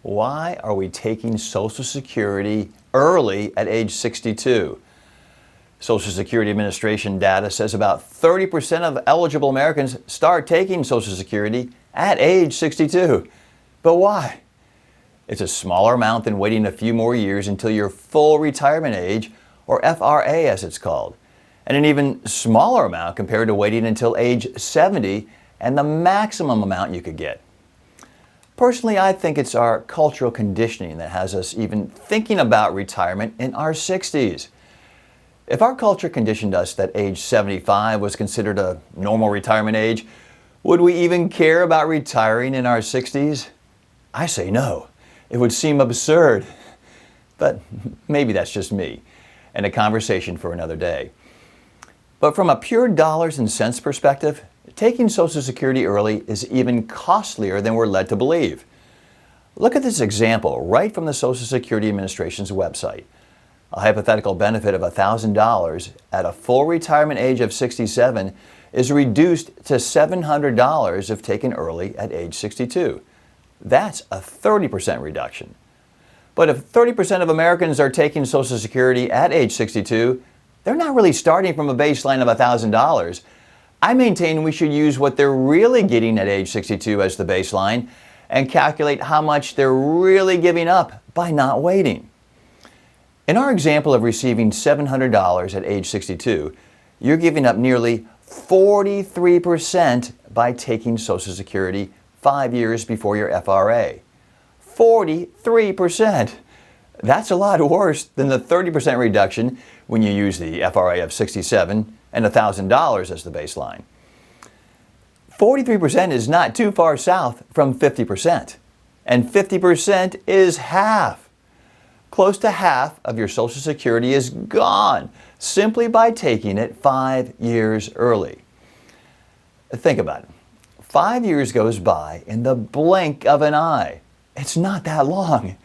Why are we taking Social Security early at age 62? Social Security Administration data says about 30% of eligible Americans start taking Social Security at age 62. But why? It's a smaller amount than waiting a few more years until your full retirement age, or FRA as it's called, and an even smaller amount compared to waiting until age 70 and the maximum amount you could get. Personally, I think it's our cultural conditioning that has us even thinking about retirement in our 60s. If our culture conditioned us that age 75 was considered a normal retirement age, would we even care about retiring in our 60s? I say no. It would seem absurd. But maybe that's just me, and a conversation for another day. But from a pure dollars and cents perspective, taking Social Security early is even costlier than we're led to believe. Look at this example right from the Social Security Administration's website. A hypothetical benefit of $1,000 at a full retirement age of 67 is reduced to $700 if taken early at age 62. That's a 30% reduction. But if 30% of Americans are taking Social Security at age 62, they're not really starting from a baseline of $1,000. I maintain we should use what they're really getting at age 62 as the baseline and calculate how much they're really giving up by not waiting. In our example of receiving $700 at age 62, you're giving up nearly 43% by taking Social Security 5 years before your FRA. 43%! That's a lot worse than the 30% reduction when you use the FRA of 67 and $1,000 as the baseline. 43% is not too far south from 50%, and 50% is half. Close to half of your Social Security is gone simply by taking it 5 years early. Think about it. 5 years goes by in the blink of an eye. It's not that long.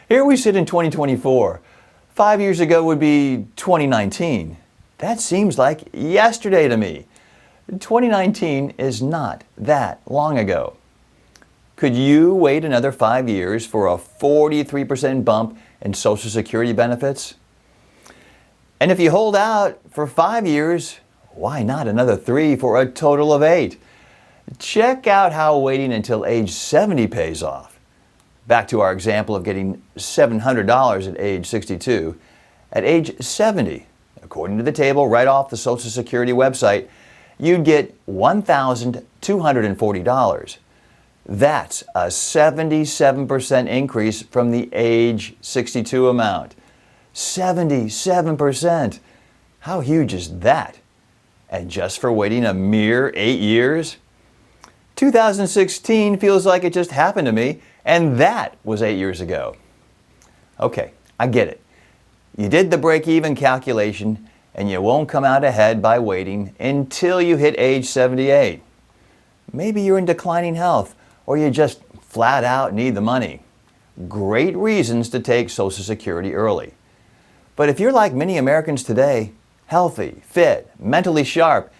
Here we sit in 2024. 5 years ago would be 2019. That seems like yesterday to me. 2019 is not that long ago. Could you wait another 5 years for a 43% bump in Social Security benefits? And if you hold out for 5 years, why not another 3 for a total of 8? Check out how waiting until age 70 pays off. Back to our example of getting $700 at age 62. At age 70, according to the table right off the Social Security website, you'd get $1,240. That's a 77% increase from the age 62 amount. 77%! How huge is that? And just for waiting a mere 8 years? 2016 feels like it just happened to me, and that was 8 years ago. Okay, I get it. You did the break-even calculation, and you won't come out ahead by waiting until you hit age 78. Maybe you're in declining health, or you just flat out need the money. Great reasons to take Social Security early. But if you're like many Americans today, healthy, fit, mentally sharp,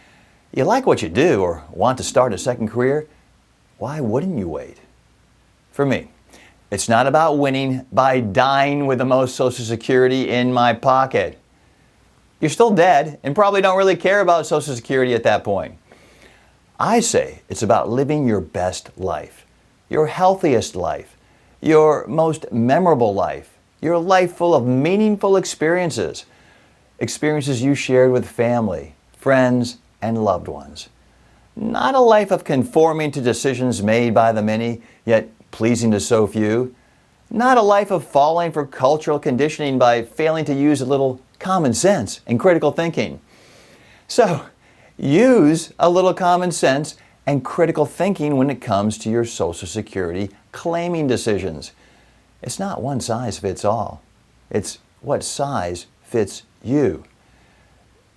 you like what you do or want to start a second career, why wouldn't you wait? For me, it's not about winning by dying with the most Social Security in my pocket. You're still dead and probably don't really care about Social Security at that point. I say it's about living your best life, your healthiest life, your most memorable life, your life full of meaningful experiences, experiences you shared with family, friends, and loved ones. Not a life of conforming to decisions made by the many, yet pleasing to so few. Not a life of falling for cultural conditioning by failing to use a little common sense and critical thinking. So, use a little common sense and critical thinking when it comes to your Social Security claiming decisions. It's not one size fits all. It's what size fits you.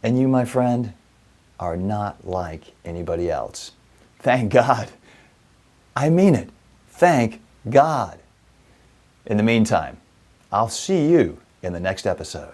And you, my friend, are not like anybody else. Thank God. I mean it. Thank God. In the meantime, I'll see you in the next episode.